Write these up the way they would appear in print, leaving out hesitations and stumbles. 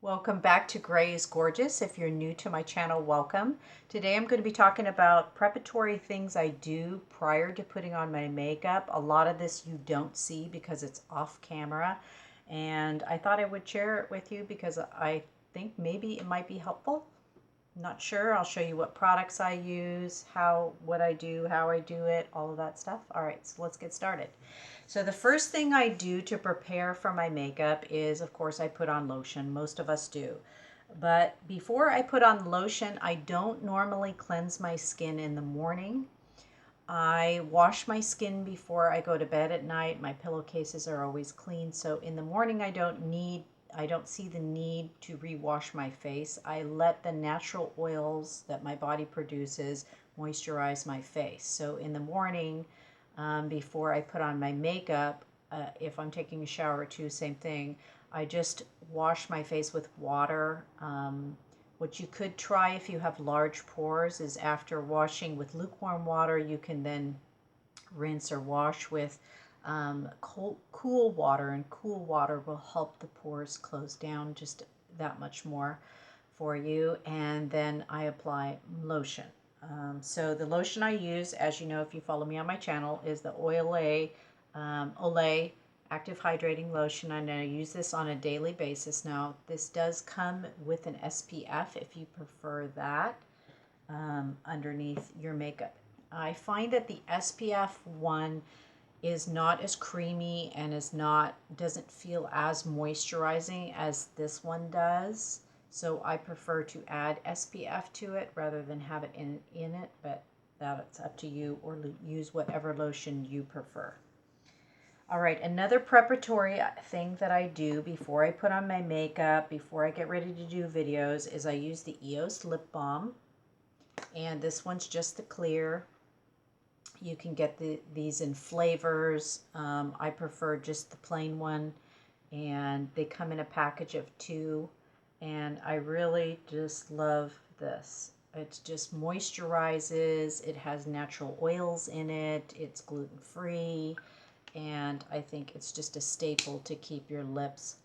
Welcome back to Gray is Gorgeous. If you're new to my channel, welcome. Today I'm going to be talking about preparatory things I do prior to putting on my makeup. A lot of this you don't see because it's off camera, and I thought I would share it with you because I think maybe it might be helpful. I'm not sure. I'll show you what products I use, what I do, how I do it, all of that stuff. All right, so let's get started. So the first thing I do to prepare for my makeup is, of course, I put on lotion. Most of us do. But before I put on lotion, I don't normally cleanse my skin in the morning. I wash my skin before I go to bed at night. My pillowcases are always clean. So in the morning, I don't see the need to rewash my face. I let the natural oils that my body produces moisturize my face. So in the morning, before I put on my makeup, if I'm taking a shower too, same thing. I just wash my face with water. What you could try if you have large pores is after washing with lukewarm water, you can then rinse or wash with cool water, and cool water will help the pores close down just that much more for you. And then I apply lotion. So the lotion I use, as you know if you follow me on my channel, is the Olay Active Hydrating Lotion, and I use this on a daily basis. Now, this does come with an SPF if you prefer that underneath your makeup. I find that the SPF one is not as creamy and doesn't feel as moisturizing as this one does. So I prefer to add SPF to it rather than have it in it, but that's up to you, or use whatever lotion you prefer. All right, another preparatory thing that I do before I put on my makeup, before I get ready to do videos, is I use the EOS lip balm. And this one's just the clear. You can get these in flavors. I prefer just the plain one, and they come in a package of 2. And I really just love this. It just moisturizes. It has natural oils in it. It's gluten-free. And I think it's just a staple to keep your lips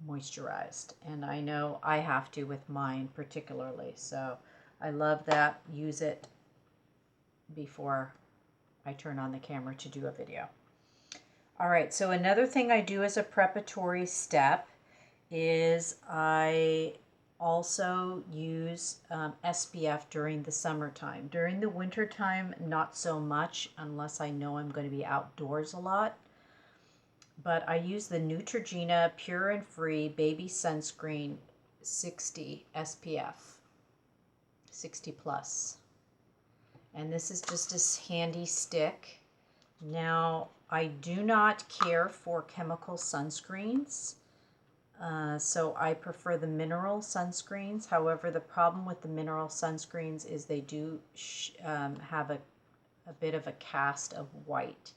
moisturized. And I know I have to with mine particularly. So I love that. Use it before I turn on the camera to do a video. All right, so another thing I do as a preparatory step is I also use SPF during the summertime. During the wintertime, not so much unless I know I'm going to be outdoors a lot. But I use the Neutrogena Pure and Free Baby Sunscreen 60 SPF, 60 plus. And this is just a handy stick. Now, I do not care for chemical sunscreens. So I prefer the mineral sunscreens. However, the problem with the mineral sunscreens is they do have a bit of a cast of white.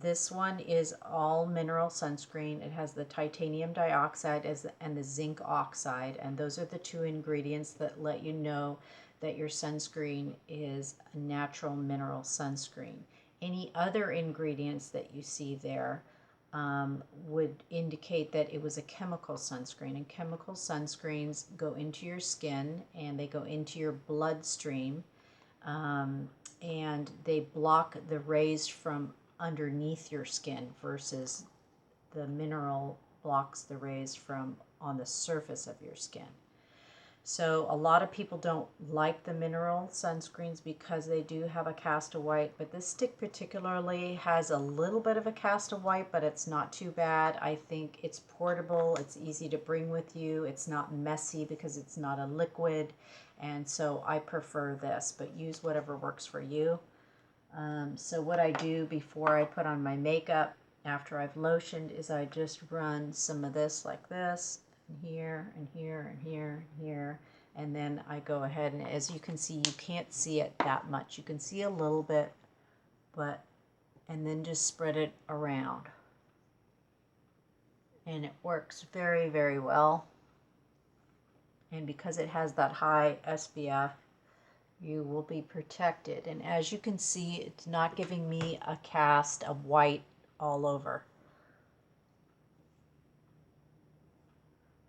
This one is all mineral sunscreen. It has the titanium dioxide and the zinc oxide, and those are the 2 ingredients that let you know that your sunscreen is a natural mineral sunscreen. Any other ingredients that you see there would indicate that it was a chemical sunscreen, and chemical sunscreens go into your skin and they go into your bloodstream, and they block the rays from underneath your skin versus the mineral blocks the rays from on the surface of your skin. So a lot of people don't like the mineral sunscreens because they do have a cast of white, but this stick particularly has a little bit of a cast of white, but it's not too bad. I think it's portable, it's easy to bring with you, it's not messy because it's not a liquid, and so I prefer this, but use whatever works for you. So what I do before I put on my makeup, after I've lotioned, is I just run some of this like this, and here, and here, and here, and here, and then I go ahead, and as you can see, you can't see it that much. You can see a little bit, and then just spread it around. And it works very, very well. And because it has that high SPF, you will be protected. And as you can see, it's not giving me a cast of white all over.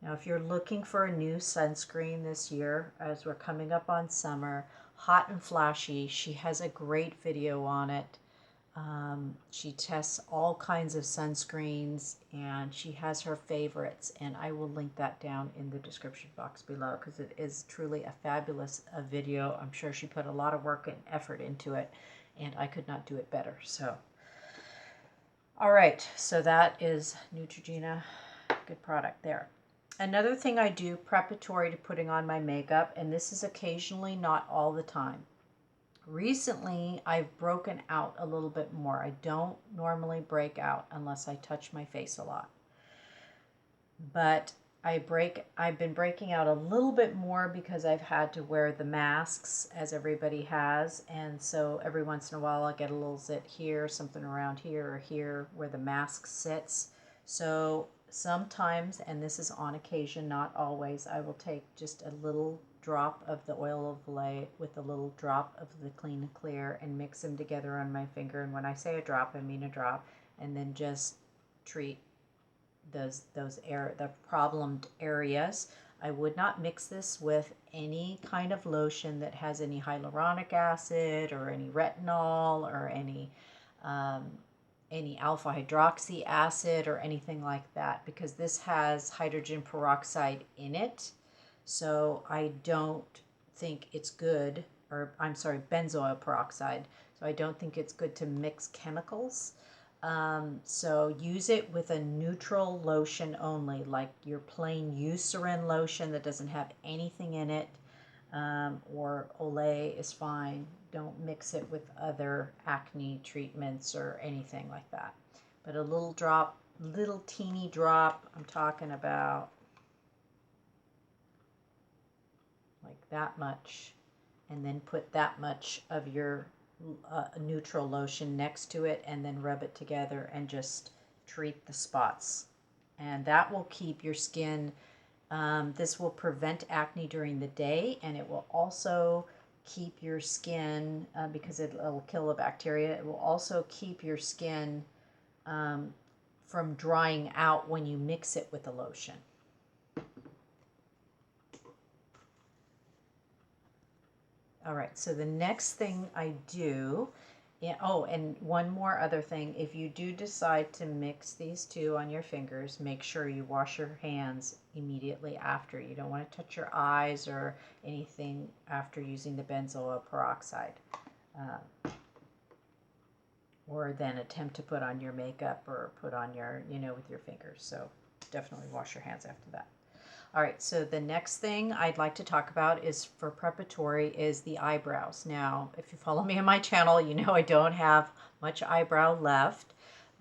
Now, if you're looking for a new sunscreen this year, as we're coming up on summer, hot and flashy, she has a great video on it. She tests all kinds of sunscreens and she has her favorites, and I will link that down in the description box below because it is truly a fabulous video. I'm sure she put a lot of work and effort into it, and I could not do it better. So, all right, so that is Neutrogena, good product there. Another thing I do preparatory to putting on my makeup, and this is occasionally, not all the time. Recently, I've broken out a little bit more. I don't normally break out unless I touch my face a lot. But I've been breaking out a little bit more because I've had to wear the masks, as everybody has. And so every once in a while I'll get a little zit here, something around here or here where the mask sits. So sometimes, and this is on occasion, not always, I will take just a little drop of the oil of Olay with a little drop of the Clean and Clear and mix them together on my finger. And when I say a drop, I mean a drop. And then just treat the problemed areas. I would not mix this with any kind of lotion that has any hyaluronic acid or any retinol or any alpha hydroxy acid or anything like that, because this has hydrogen peroxide in it. So I don't think it's good, or I'm sorry, benzoyl peroxide. So I don't think it's good to mix chemicals. So use it with a neutral lotion only, like your plain Eucerin lotion that doesn't have anything in it, or Olay is fine. Don't mix it with other acne treatments or anything like that. But a little drop, little teeny drop, I'm talking about like that much, and then put that much of your neutral lotion next to it, and then rub it together and just treat the spots. And that will keep your skin, this will prevent acne during the day, and it will also keep your skin, because it will kill the bacteria, it will also keep your skin from drying out when you mix it with the lotion. All right, so the next thing I do, oh, and one more other thing, if you do decide to mix these two on your fingers, make sure you wash your hands immediately after. You don't want to touch your eyes or anything after using the benzoyl peroxide. Or then attempt to put on your makeup or put on your, with your fingers. So definitely wash your hands after that. All right, so the next thing I'd like to talk about is for preparatory is the eyebrows. Now, if you follow me on my channel, you know I don't have much eyebrow left,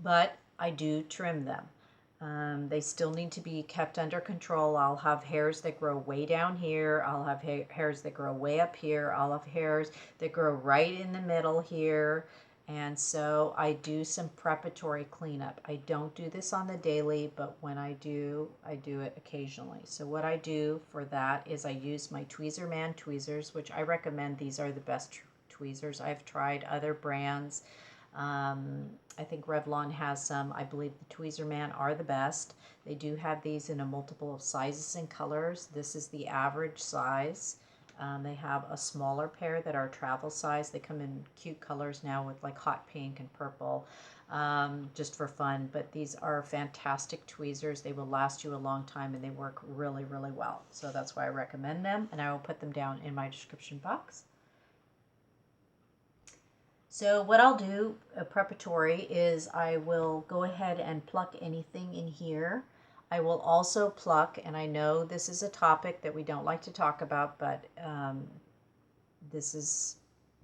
but I do trim them. They still need to be kept under control. I'll have hairs that grow way down here. I'll have hairs that grow way up here. I'll have hairs that grow right in the middle here. And so I do some preparatory cleanup. I don't do this on the daily, but when I do it occasionally. So what I do for that is I use my Tweezerman tweezers, which I recommend. These are the best tweezers. I've tried other brands. I think Revlon has some. I believe the Tweezerman are the best. They do have these in a multiple of sizes and colors. This is the average size. They have a smaller pair that are travel size. They come in cute colors now with like hot pink and purple, just for fun. But these are fantastic tweezers. They will last you a long time and they work really, really well. So that's why I recommend them, and I will put them down in my description box. So what I'll do, preparatory, is I will go ahead and pluck anything in here. I will also pluck, and I know this is a topic that we don't like to talk about, but this is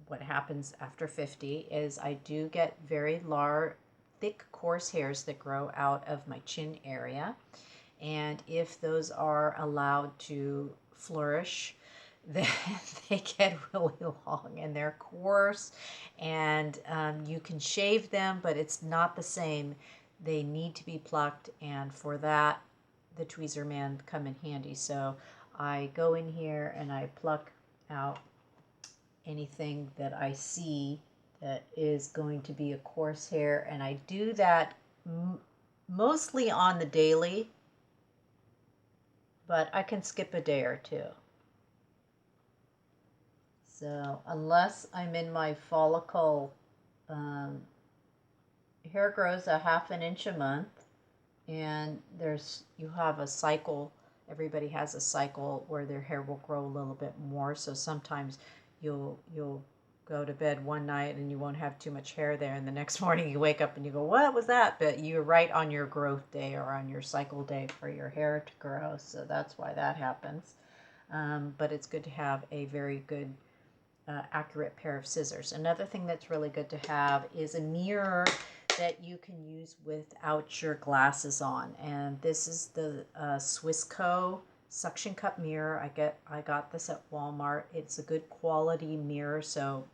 what happens after 50, is I do get very large, thick, coarse hairs that grow out of my chin area. And if those are allowed to flourish, then they get really long and they're coarse, and you can shave them, but it's not the same. They need to be plucked, and for that, the Tweezerman come in handy. So I go in here and I pluck out anything that I see that is going to be a coarse hair, and I do that mostly on the daily. but I can skip a day or two. So unless I'm in my follicle, hair grows a half an inch a month, and you have a cycle. Everybody has a cycle where their hair will grow a little bit more. So sometimes you'll go to bed one night and you won't have too much hair there, and the next morning you wake up and you go, what was that? But you're right on your growth day or on your cycle day for your hair to grow. So that's why that happens. But it's good to have a very good accurate pair of scissors. Another thing that's really good to have is a mirror that you can use without your glasses on, and this is the Swissco suction cup mirror. I got this at Walmart. It's a good quality mirror, so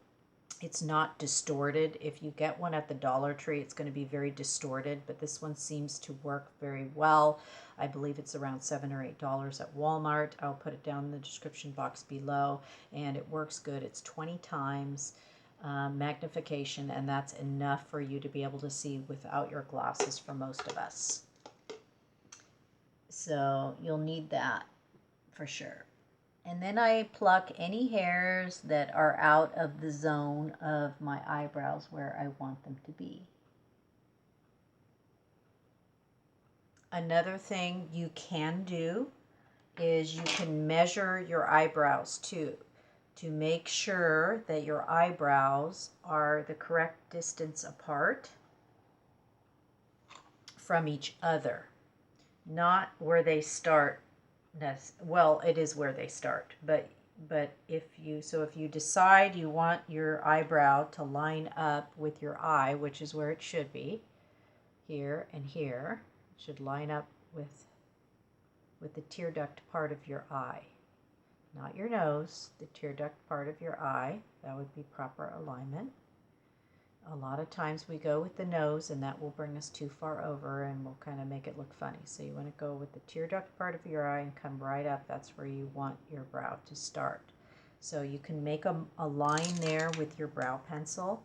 it's not distorted. If you get one at the Dollar Tree, it's going to be very distorted, but this one seems to work very well. I believe it's around $7 or $8 at Walmart. I'll put it down in the description box below, and it works good. It's 20 times magnification, and that's enough for you to be able to see without your glasses for most of us. So you'll need that for sure. And then I pluck any hairs that are out of the zone of my eyebrows where I want them to be. Another thing you can do is you can measure your eyebrows too, to make sure that your eyebrows are the correct distance apart from each other, not where they start. Well, it is where they start, but if you decide you want your eyebrow to line up with your eye, which is where it should be, here and here, it should line up with the tear duct part of your eye. Not your nose, the tear duct part of your eye. That would be proper alignment. A lot of times we go with the nose, and that will bring us too far over and will kind of make it look funny. So you want to go with the tear duct part of your eye and come right up. That's where you want your brow to start. So you can make a line there with your brow pencil.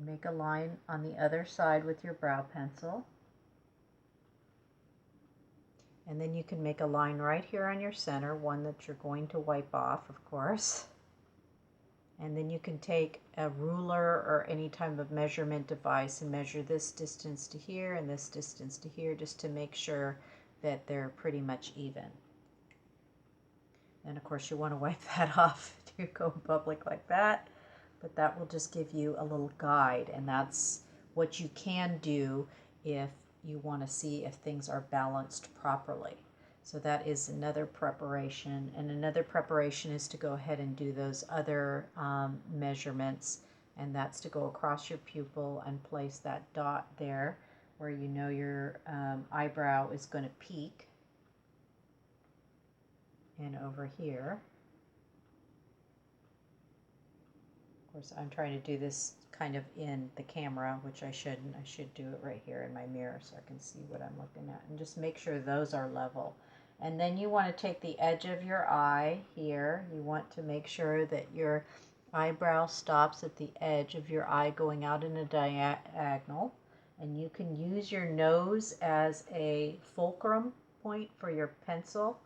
Make a line on the other side with your brow pencil. And then you can make a line right here on your center, one that you're going to wipe off, of course. And then you can take a ruler or any type of measurement device and measure this distance to here and this distance to here, just to make sure that they're pretty much even. And of course you want to wipe that off if you go in public like that, but that will just give you a little guide, and that's what you can do if you want to see if things are balanced properly. So that is another preparation, and another preparation is to go ahead and do those other measurements, and that's to go across your pupil and place that dot there where you know your eyebrow is going to peak, and over here. Of course, I'm trying to do this kind of in the camera, which I shouldn't. I should do it right here in my mirror so I can see what I'm looking at, and just make sure those are level. And then you want to take the edge of your eye here. You want to make sure that your eyebrow stops at the edge of your eye going out in a diagonal, and you can use your nose as a fulcrum point for your pencil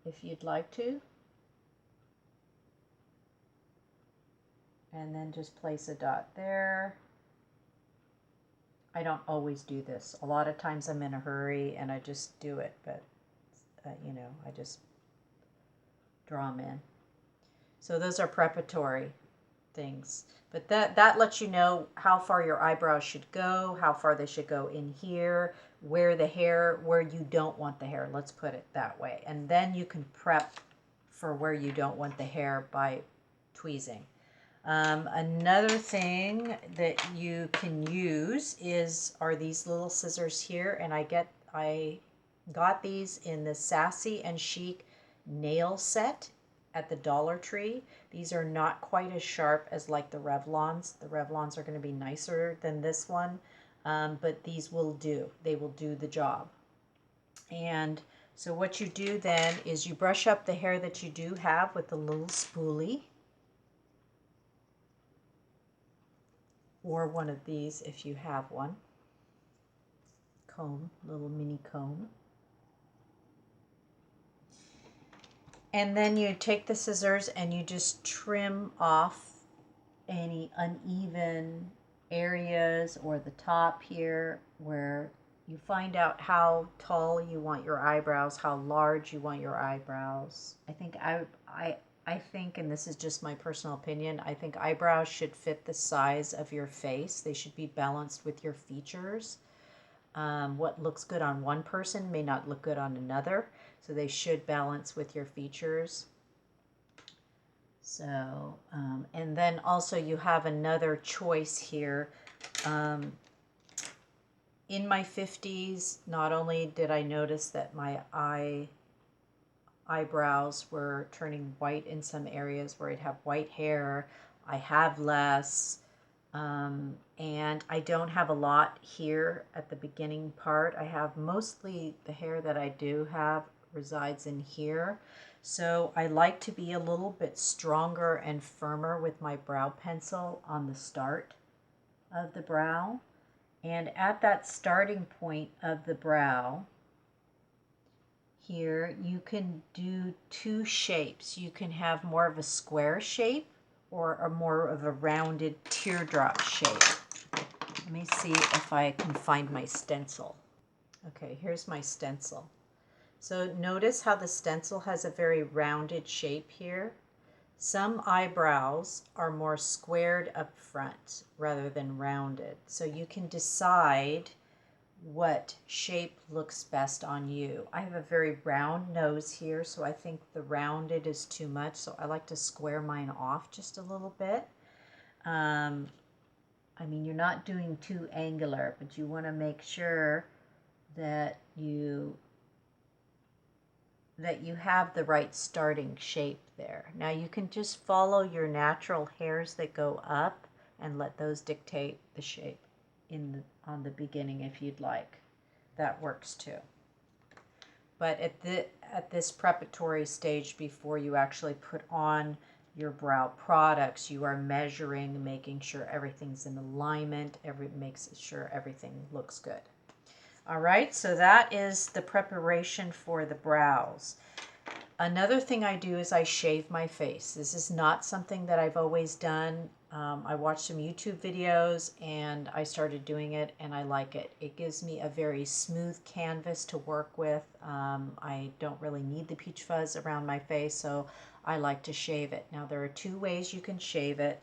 if you'd like to. And then just place a dot there. I don't always do this. A lot of times I'm in a hurry and I just do it, but you know, I just draw them in. So those are preparatory things. But that lets you know how far your eyebrows should go, how far they should go in here, where you don't want the hair. Let's put it that way. And then you can prep for where you don't want the hair by tweezing. Another thing that you can use are these little scissors here, and I got these in the Sassy and Chic nail set at the Dollar Tree. These are not quite as sharp as like the Revlons. The Revlons are going to be nicer than this one, but these will do. They will do the job. And so what you do then is you brush up the hair that you do have with the little spoolie, or one of these if you have one. comb, little mini comb. And then you take the scissors and you just trim off any uneven areas or the top here where you find out how tall you want your eyebrows, how large you want your eyebrows. I think, and this is just my personal opinion, I think eyebrows should fit the size of your face. They should be balanced with your features. What looks good on one person may not look good on another, so they should balance with your features. So, and then also you have another choice here. In my 50s, not only did I notice that my eyebrows were turning white in some areas where I'd have white hair, I have less, and I don't have a lot here at the beginning part. I have mostly the hair that I do have resides in here. So I like to be a little bit stronger and firmer with my brow pencil on the start of the brow. And at that starting point of the brow, here you can do two shapes. You can have more of a square shape or a more of a rounded teardrop shape. Let me see if I can find my stencil. Okay, here's my stencil. So notice how the stencil has a very rounded shape here. Some eyebrows are more squared up front rather than rounded. So you can decide what shape looks best on you. I have a very round nose here, so I think the rounded is too much. So I like to square mine off just a little bit. I mean, you're not doing too angular, but you want to make sure that you have the right starting shape there. Now you can just follow your natural hairs that go up and let those dictate the shape on the beginning if you'd like. That works too. But at this preparatory stage before you actually put on your brow products, you are measuring, making sure everything's in alignment, makes sure everything looks good. All right, so that is the preparation for the brows. Another thing I do is I shave my face. This is not something that I've always done. I watched some YouTube videos and I started doing it and I like it. It gives me a very smooth canvas to work with. I don't really need the peach fuzz around my face, so I like to shave it. Now there are two ways you can shave it.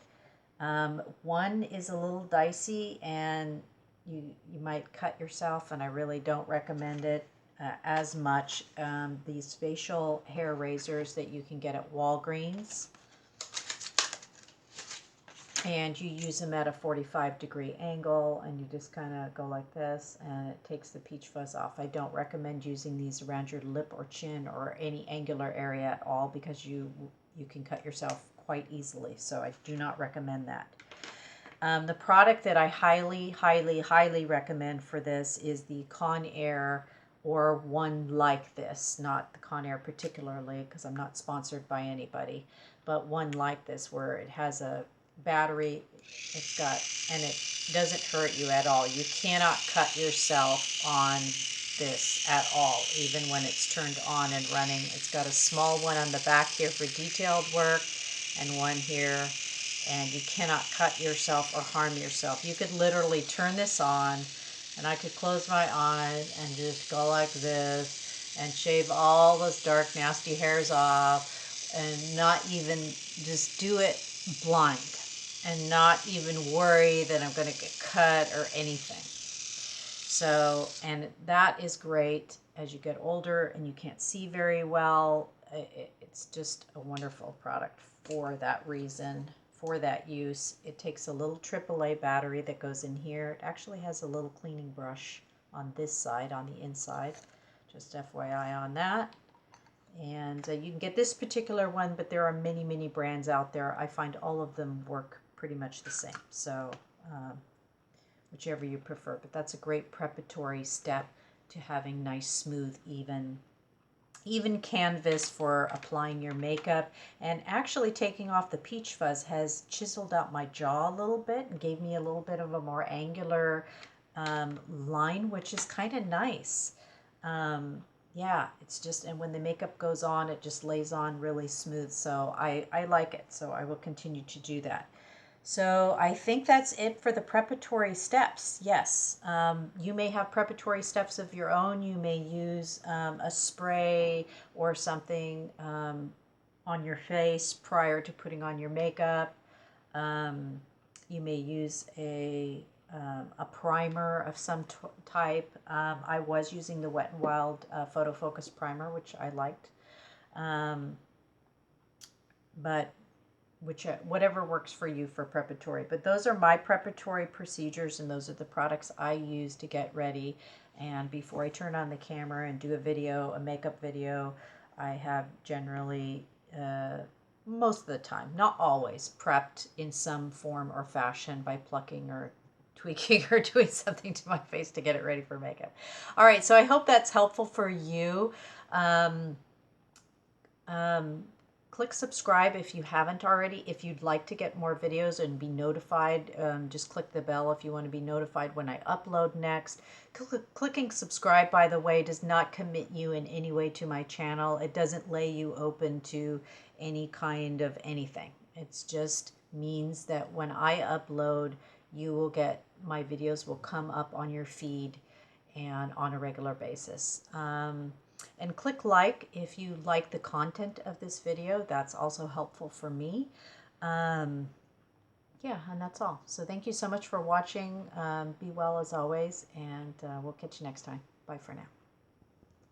One is a little dicey and you might cut yourself, and I really don't recommend it as much. These facial hair razors that you can get at Walgreens, and you use them at a 45-degree angle, and you just kind of go like this, and it takes the peach fuzz off. I don't recommend using these around your lip or chin or any angular area at all because you can cut yourself quite easily, so I do not recommend that. The product that I highly, highly, highly recommend for this is the Conair, or one like this, not the Conair particularly because I'm not sponsored by anybody, but one like this where it has a battery, and it doesn't hurt you at all. You cannot cut yourself on this at all, even when it's turned on and running. It's got a small one on the back here for detailed work and one here, and you cannot cut yourself or harm yourself. You could literally turn this on and I could close my eyes and just go like this and shave all those dark nasty hairs off and not even, just do it blind and not even worry that I'm going to get cut or anything. So, and that is great as you get older and you can't see very well. It's just a wonderful product for that reason, for that use. It takes a little AAA battery that goes in here. It actually has a little cleaning brush on this side, on the inside. Just FYI on that. And you can get this particular one, but there are many, many brands out there. I find all of them work pretty much the same. So whichever you prefer. But that's a great preparatory step to having nice, smooth, even canvas for applying your makeup. And actually taking off the peach fuzz has chiseled out my jaw a little bit and gave me a little bit of a more angular line, which is kind of nice. Yeah, it's just, and when the makeup goes on, it just lays on really smooth. So I like it. So I will continue to do that. So I think that's it for the preparatory steps. Yes, you may have preparatory steps of your own. You may use a spray or something on your face prior to putting on your makeup. You may use a primer of some type. I was using the Wet n Wild Photo Focus Primer, which I liked. But whatever works for you for preparatory. But those are my preparatory procedures, and those are the products I use to get ready. And before I turn on the camera and do a video, a makeup video, I have generally, most of the time, not always, prepped in some form or fashion by plucking or tweaking or doing something to my face to get it ready for makeup. All right, so I hope that's helpful for you. Click subscribe if you haven't already. If you'd like to get more videos and be notified, just click the bell if you want to be notified when I upload next. Clicking subscribe, by the way, does not commit you in any way to my channel. It doesn't lay you open to any kind of anything. It just means that when I upload, you will get, my videos will come up on your feed and on a regular basis. And click like if you like the content of this video. That's also helpful for me. Yeah, and that's all. So thank you so much for watching. Be well as always, and we'll catch you next time. Bye for now.